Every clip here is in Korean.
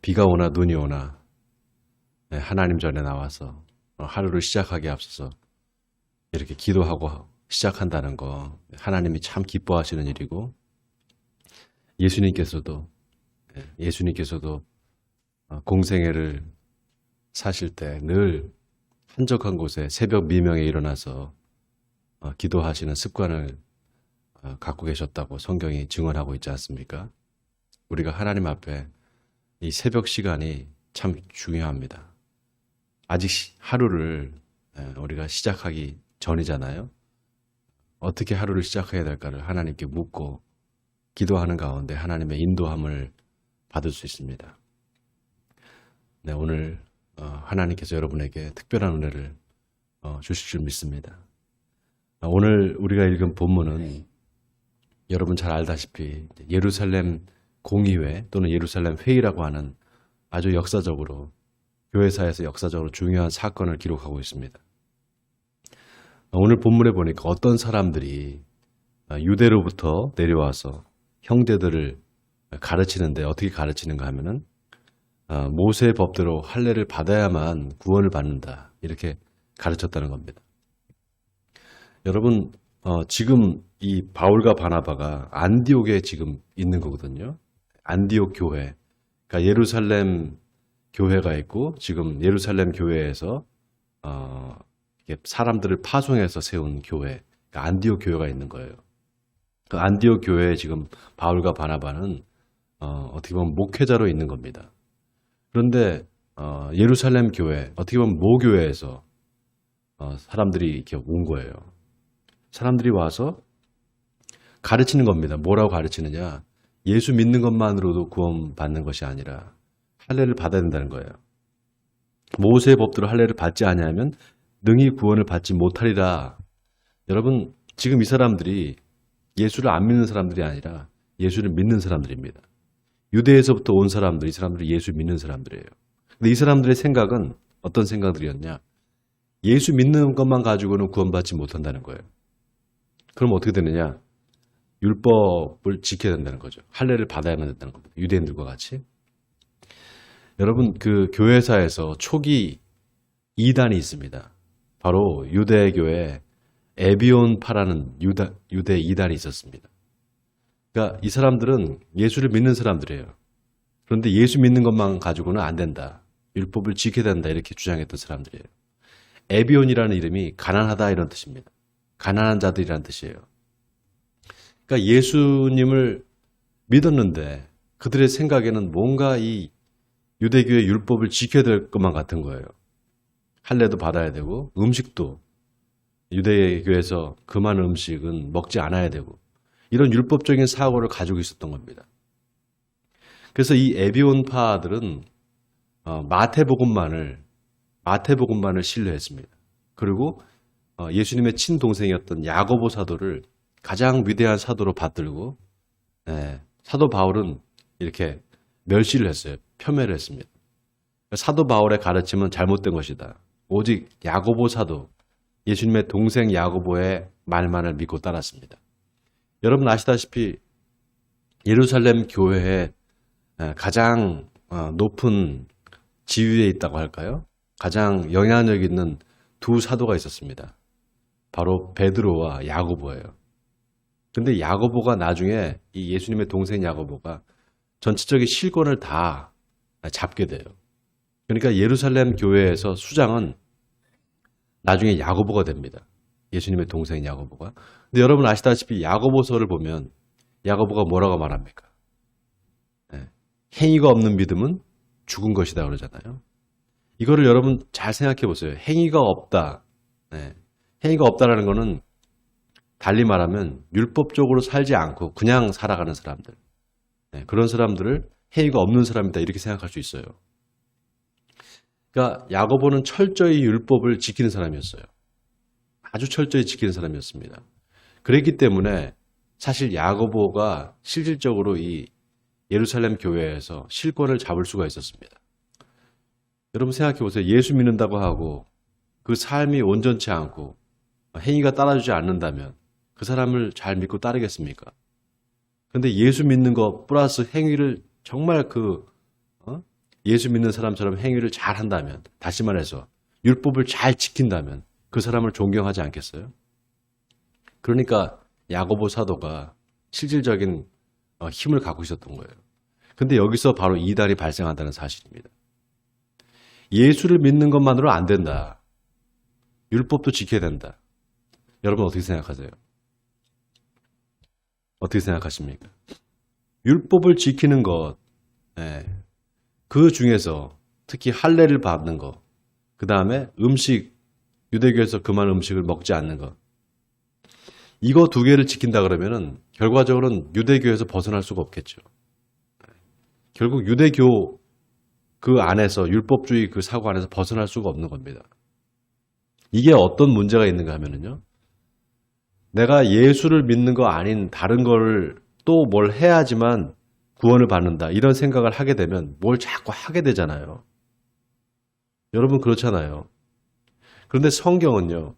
비가 오나 눈이 오나 하나님 전에 나와서 하루를 시작하기에 앞서서 이렇게 기도하고 시작한다는 거 하나님이 참 기뻐하시는 일이고 예수님께서도 공생애를 사실 때 늘 한적한 곳에 새벽 미명에 일어나서 기도하시는 습관을 갖고 계셨다고 성경이 증언하고 있지 않습니까? 우리가 하나님 앞에 이 새벽 시간이 참 중요합니다. 아직 하루를 우리가 시작하기 전이잖아요. 어떻게 하루를 시작해야 될까를 하나님께 묻고 기도하는 가운데 하나님의 인도함을 받을 수 있습니다. 네, 오늘 하나님께서 여러분에게 특별한 은혜를 주실 줄 믿습니다. 오늘 우리가 읽은 본문은 여러분 잘 알다시피 예루살렘 공의회 또는 예루살렘 회의라고 하는 아주 역사적으로 교회사에서 역사적으로 중요한 사건을 기록하고 있습니다. 오늘 본문에 보니까 어떤 사람들이 유대로부터 내려와서 형제들을 가르치는데 어떻게 가르치는가 하면은 모세의 법대로 할례를 받아야만 구원을 받는다 이렇게 가르쳤다는 겁니다. 여러분 지금 이 바울과 바나바가 안디옥에 지금 있는 거거든요. 안디옥 교회, 그러니까 예루살렘 교회가 있고 지금 예루살렘 교회에서 사람들을 파송해서 세운 교회, 그러니까 안디옥 교회가 있는 거예요. 그 안디옥 교회에 지금 바울과 바나바는 어떻게 보면 목회자로 있는 겁니다. 그런데 예루살렘 교회, 어떻게 보면 모교회에서 사람들이 이렇게 온 거예요. 사람들이 와서 가르치는 겁니다. 뭐라고 가르치느냐? 예수 믿는 것만으로도 구원받는 것이 아니라 할례를 받아야 된다는 거예요. 모세의 법대로 할례를 받지 아니하면 능히 구원을 받지 못하리라. 여러분, 지금 이 사람들이 예수를 안 믿는 사람들이 아니라 예수를 믿는 사람들입니다. 유대에서부터 온 사람들, 이 사람들이 예수 믿는 사람들이에요. 근데 이 사람들의 생각은 어떤 생각들이었냐? 예수 믿는 것만 가지고는 구원받지 못한다는 거예요. 그럼 어떻게 되느냐? 율법을 지켜야 된다는 거죠. 할례를 받아야만 된다는 겁니다. 유대인들과 같이. 여러분, 그 교회사에서 초기 이단이 있습니다. 바로 유대교회 에비온파라는 유대 이단이 있었습니다. 그러니까 이 사람들은 예수를 믿는 사람들이에요. 그런데 예수 믿는 것만 가지고는 안 된다. 율법을 지켜야 된다. 이렇게 주장했던 사람들이에요. 에비온이라는 이름이 가난하다 이런 뜻입니다. 가난한 자들이라는 뜻이에요. 그러니까 예수님을 믿었는데 그들의 생각에는 뭔가 이 유대교의 율법을 지켜야 될 것만 같은 거예요. 할례도 받아야 되고 음식도 유대교에서 그 많은 음식은 먹지 않아야 되고 이런 율법적인 사고를 가지고 있었던 겁니다. 그래서 이 에비온파들은 마태복음만을 신뢰했습니다. 그리고 예수님의 친동생이었던 야고보 사도를 가장 위대한 사도로 받들고 사도 바울은 이렇게 멸시를 했어요. 폄훼를 했습니다. 사도 바울의 가르침은 잘못된 것이다. 오직 야고보 사도, 예수님의 동생 야고보의 말만을 믿고 따랐습니다. 여러분 아시다시피 예루살렘 교회에 가장 높은 지위에 있다고 할까요? 가장 영향력 있는 두 사도가 있었습니다. 바로 베드로와 야고보예요. 근데 야고보가 나중에 이 예수님의 동생 야고보가 전체적인 실권을 다 잡게 돼요. 그러니까 예루살렘 교회에서 수장은 나중에 야고보가 됩니다. 예수님의 동생 야고보가. 근데 여러분 아시다시피 야고보서를 보면 야고보가 뭐라고 말합니까? 행위가 없는 믿음은 죽은 것이다 그러잖아요. 이거를 여러분 잘 생각해 보세요. 행위가 없다. 행위가 없다라는 거는 달리 말하면 율법적으로 살지 않고 그냥 살아가는 사람들. 그런 사람들을 행위가 없는 사람이다 이렇게 생각할 수 있어요. 그러니까 야고보는 철저히 율법을 지키는 사람이었어요. 아주 철저히 지키는 사람이었습니다. 그랬기 때문에 사실 야고보가 실질적으로 이 예루살렘 교회에서 실권을 잡을 수가 있었습니다. 여러분 생각해 보세요. 예수 믿는다고 하고 그 삶이 온전치 않고 행위가 따라주지 않는다면 그 사람을 잘 믿고 따르겠습니까? 그런데 예수 믿는 것 플러스 행위를 정말 예수 믿는 사람처럼 행위를 잘 한다면, 다시 말해서 율법을 잘 지킨다면 그 사람을 존경하지 않겠어요? 그러니까 야고보 사도가 실질적인 힘을 갖고 있었던 거예요. 근데 여기서 바로 이단이 발생한다는 사실입니다. 예수를 믿는 것만으로 안 된다. 율법도 지켜야 된다. 여러분 어떻게 생각하세요? 어떻게 생각하십니까? 율법을 지키는 것, 그 중에서 특히 할례를 받는 것, 그 다음에 음식, 유대교에서 그만 음식을 먹지 않는 것, 이거 두 개를 지킨다 그러면은 결과적으로는 유대교에서 벗어날 수가 없겠죠. 결국 유대교 그 안에서 율법주의 그 사고 안에서 벗어날 수가 없는 겁니다. 이게 어떤 문제가 있는가 하면은요. 내가 예수를 믿는 거 아닌 다른 걸 또 뭘 해야지만 구원을 받는다. 이런 생각을 하게 되면 뭘 자꾸 하게 되잖아요. 여러분 그렇잖아요. 그런데 성경은요.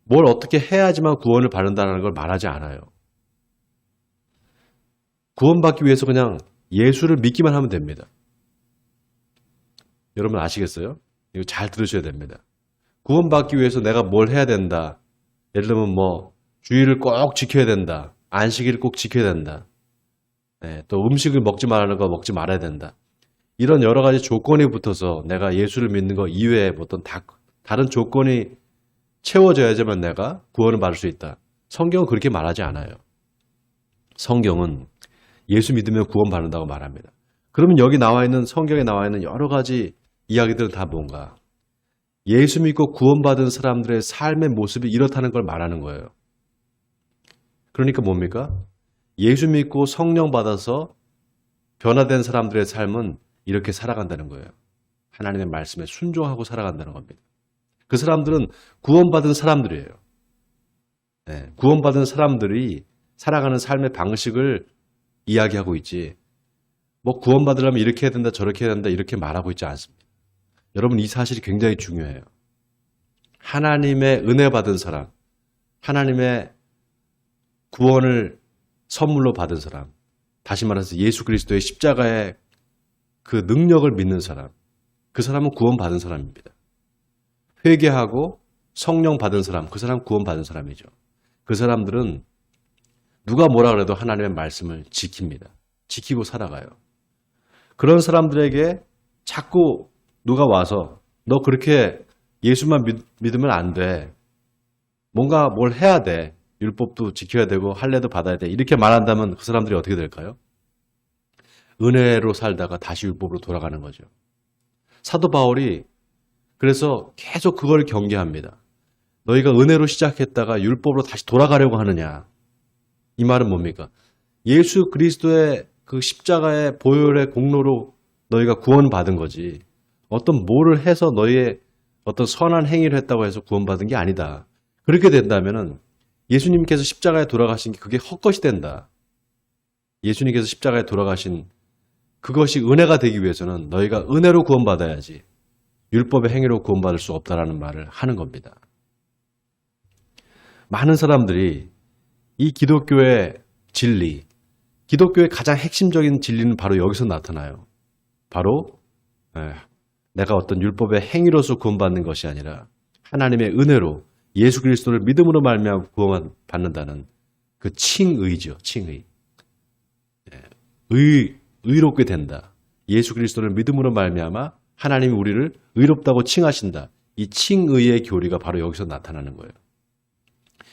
뭘 어떻게 해야지만 구원을 받는다는 걸 말하지 않아요. 구원받기 위해서 그냥 예수를 믿기만 하면 됩니다. 여러분 아시겠어요? 이거 잘 들으셔야 됩니다. 구원받기 위해서 내가 뭘 해야 된다. 예를 들면 뭐 주의를 꼭 지켜야 된다. 안식일을 꼭 지켜야 된다. 또 음식을 먹지 말라는 거 먹지 말아야 된다. 이런 여러 가지 조건이 붙어서 내가 예수를 믿는 거 이외에 어떤 다른 조건이 채워져야지만 내가 구원을 받을 수 있다. 성경은 그렇게 말하지 않아요. 성경은 예수 믿으면 구원받는다고 말합니다. 그러면 여기 나와 있는 성경에 나와 있는 여러 가지 이야기들은 다 뭔가? 예수 믿고 구원받은 사람들의 삶의 모습이 이렇다는 걸 말하는 거예요. 그러니까 뭡니까? 예수 믿고 성령 받아서 변화된 사람들의 삶은 이렇게 살아간다는 거예요. 하나님의 말씀에 순종하고 살아간다는 겁니다. 그 사람들은 구원받은 사람들이에요. 구원받은 사람들이 살아가는 삶의 방식을 이야기하고 있지. 뭐 구원받으려면 이렇게 해야 된다, 저렇게 해야 된다, 이렇게 말하고 있지 않습니다. 여러분 이 사실이 굉장히 중요해요. 하나님의 은혜 받은 사람, 하나님의 구원을 선물로 받은 사람, 다시 말해서 예수 그리스도의 십자가의 그 능력을 믿는 사람, 그 사람은 구원받은 사람입니다. 회개하고 성령 받은 사람, 그 사람 구원받은 사람이죠. 그 사람들은 누가 뭐라 그래도 하나님의 말씀을 지킵니다. 지키고 살아가요. 그런 사람들에게 자꾸 누가 와서 너 그렇게 예수만 믿으면 안 돼. 뭔가 뭘 해야 돼. 율법도 지켜야 되고 할례도 받아야 돼. 이렇게 말한다면 그 사람들이 어떻게 될까요? 은혜로 살다가 다시 율법으로 돌아가는 거죠. 사도 바울이 그래서 계속 그걸 경계합니다. 너희가 은혜로 시작했다가 율법으로 다시 돌아가려고 하느냐. 이 말은 뭡니까? 예수 그리스도의 그 십자가의 보혈의 공로로 너희가 구원받은 거지. 어떤 뭐를 해서 너희의 어떤 선한 행위를 했다고 해서 구원받은 게 아니다. 그렇게 된다면은 예수님께서 십자가에 돌아가신 게 그게 헛것이 된다. 예수님께서 십자가에 돌아가신 그것이 은혜가 되기 위해서는 너희가 은혜로 구원받아야지 율법의 행위로 구원받을 수 없다라는 말을 하는 겁니다. 많은 사람들이 이 기독교의 진리, 기독교의 가장 핵심적인 진리는 바로 여기서 나타나요. 바로 내가 어떤 율법의 행위로서 구원받는 것이 아니라 하나님의 은혜로 예수 그리스도를 믿음으로 말미암아 구원받는다는 그 칭의죠. 칭의. 의롭게 된다. 예수 그리스도를 믿음으로 말미암아 하나님이 우리를 의롭다고 칭하신다. 이 칭의의 교리가 바로 여기서 나타나는 거예요.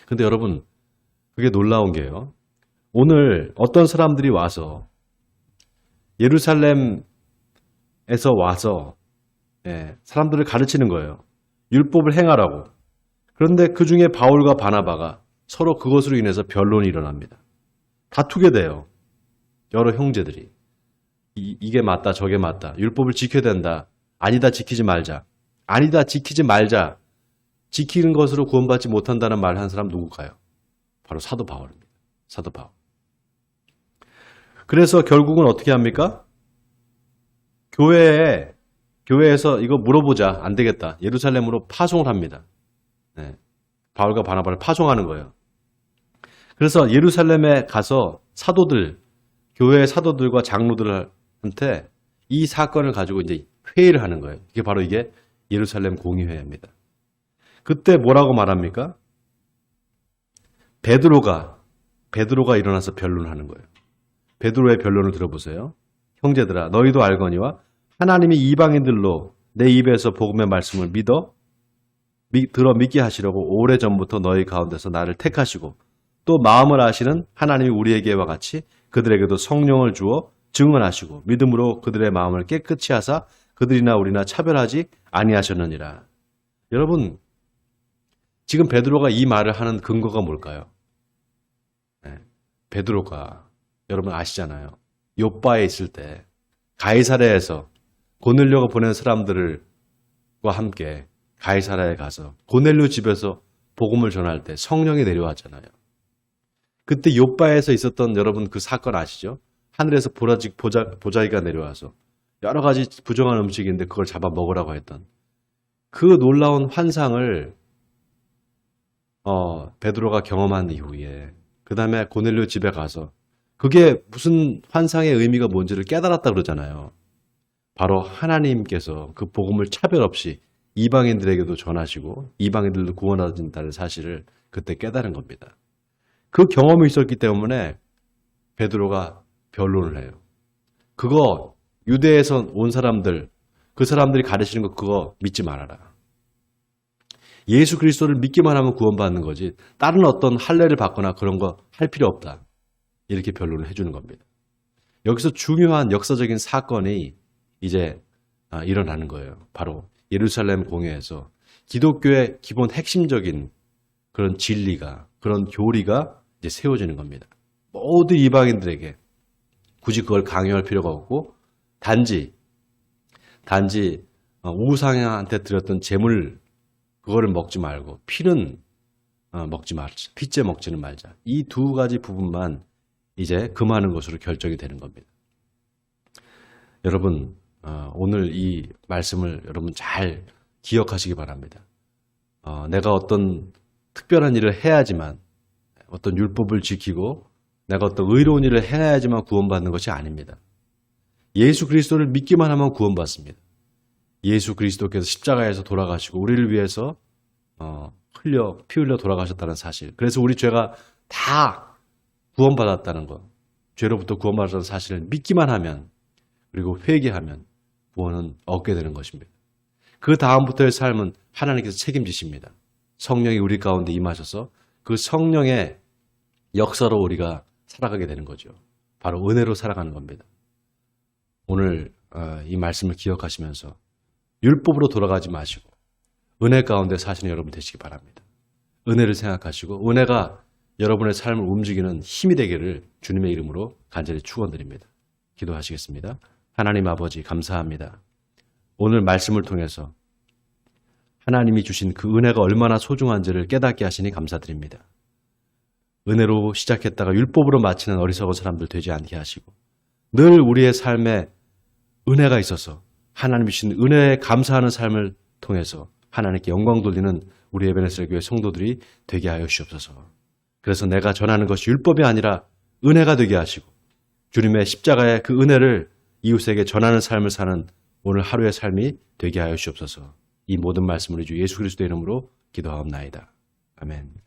근데 여러분 그게 놀라운 게요. 오늘 어떤 사람들이 와서 예루살렘에서 와서 사람들을 가르치는 거예요. 율법을 행하라고. 그런데 그 중에 바울과 바나바가 서로 그것으로 인해서 변론이 일어납니다. 다투게 돼요. 여러 형제들이. 이게 맞다, 저게 맞다. 율법을 지켜야 된다. 아니다, 지키지 말자. 아니다, 지키지 말자. 지키는 것으로 구원받지 못한다는 말 한 사람 누굴까요? 바로 사도 바울입니다. 사도 바울. 그래서 결국은 어떻게 합니까? 교회에서 이거 물어보자. 안 되겠다. 예루살렘으로 파송을 합니다. 바울과 바나바를 파송하는 거예요. 그래서 예루살렘에 가서 사도들, 교회의 사도들과 장로들한테 이 사건을 가지고 이제 회의를 하는 거예요. 이게 예루살렘 공의회입니다. 그때 뭐라고 말합니까? 베드로가 일어나서 변론하는 거예요. 베드로의 변론을 들어보세요. 형제들아, 너희도 알거니와 하나님이 이방인들로 내 입에서 복음의 말씀을 들어 믿게 하시려고 오래전부터 너희 가운데서 나를 택하시고 또 마음을 아시는 하나님이 우리에게와 같이 그들에게도 성령을 주어 증언하시고 믿음으로 그들의 마음을 깨끗이 하사 그들이나 우리나 차별하지 아니하셨느니라. 여러분, 지금 베드로가 이 말을 하는 근거가 뭘까요? 베드로가 여러분 아시잖아요. 욥바에 있을 때 가이사랴에서 고넬료가 보낸 사람들과 함께 가이사랴에 가서 고넬료 집에서 복음을 전할 때 성령이 내려왔잖아요. 그때 욥바에서 있었던 여러분 그 사건 아시죠? 하늘에서 보자기가 내려와서 여러 가지 부정한 음식인데 그걸 잡아 먹으라고 했던 그 놀라운 환상을 베드로가 경험한 이후에 그 다음에 고넬료 집에 가서 그게 무슨 환상의 의미가 뭔지를 깨달았다 그러잖아요. 바로 하나님께서 그 복음을 차별 없이 이방인들에게도 전하시고 이방인들도 구원하신다는 사실을 그때 깨달은 겁니다. 그 경험이 있었기 때문에 베드로가 변론을 해요. 그거 유대에서 온 사람들, 그 사람들이 가르치는 거 그거 믿지 말아라. 예수 그리스도를 믿기만 하면 구원받는 거지 다른 어떤 할례를 받거나 그런 거 할 필요 없다. 이렇게 변론을 해주는 겁니다. 여기서 중요한 역사적인 사건이 이제 일어나는 거예요. 바로 예루살렘 공회에서 기독교의 기본 핵심적인 그런 진리가, 그런 교리가 이제 세워지는 겁니다. 모든 이방인들에게 굳이 그걸 강요할 필요가 없고 단지 우상한테 드렸던 제물 그거를 먹지 말고 피는 먹지 말자. 피째 먹지는 말자. 이 두 가지 부분만 이제 금하는 것으로 결정이 되는 겁니다. 여러분 오늘 이 말씀을 여러분 잘 기억하시기 바랍니다. 내가 어떤 특별한 일을 해야지만 어떤 율법을 지키고 내가 어떤 의로운 일을 해야지만 구원받는 것이 아닙니다. 예수 그리스도를 믿기만 하면 구원받습니다. 예수 그리스도께서 십자가에서 돌아가시고 우리를 위해서 피 흘려 돌아가셨다는 사실. 그래서 우리 죄가 다 구원받았다는 것. 죄로부터 구원받았다는 사실을 믿기만 하면 그리고 회개하면 구원은 얻게 되는 것입니다. 그 다음부터의 삶은 하나님께서 책임지십니다. 성령이 우리 가운데 임하셔서 그 성령의 역사로 우리가 살아가게 되는 거죠. 바로 은혜로 살아가는 겁니다. 오늘 이 말씀을 기억하시면서 율법으로 돌아가지 마시고 은혜 가운데 사시는 여러분 되시기 바랍니다. 은혜를 생각하시고 은혜가 여러분의 삶을 움직이는 힘이 되기를 주님의 이름으로 간절히 축원드립니다. 기도하시겠습니다. 하나님 아버지 감사합니다. 오늘 말씀을 통해서 하나님이 주신 그 은혜가 얼마나 소중한지를 깨닫게 하시니 감사드립니다. 은혜로 시작했다가 율법으로 마치는 어리석은 사람들 되지 않게 하시고 늘 우리의 삶에 은혜가 있어서 하나님이 주신 은혜에 감사하는 삶을 통해서 하나님께 영광 돌리는 우리 에베네셀 교회 성도들이 되게 하여 주옵소서. 그래서 내가 전하는 것이 율법이 아니라 은혜가 되게 하시고 주님의 십자가의 그 은혜를 이웃에게 전하는 삶을 사는 오늘 하루의 삶이 되게 하여 주옵소서. 이 모든 말씀을 주 예수 그리스도의 이름으로 기도하옵나이다. 아멘.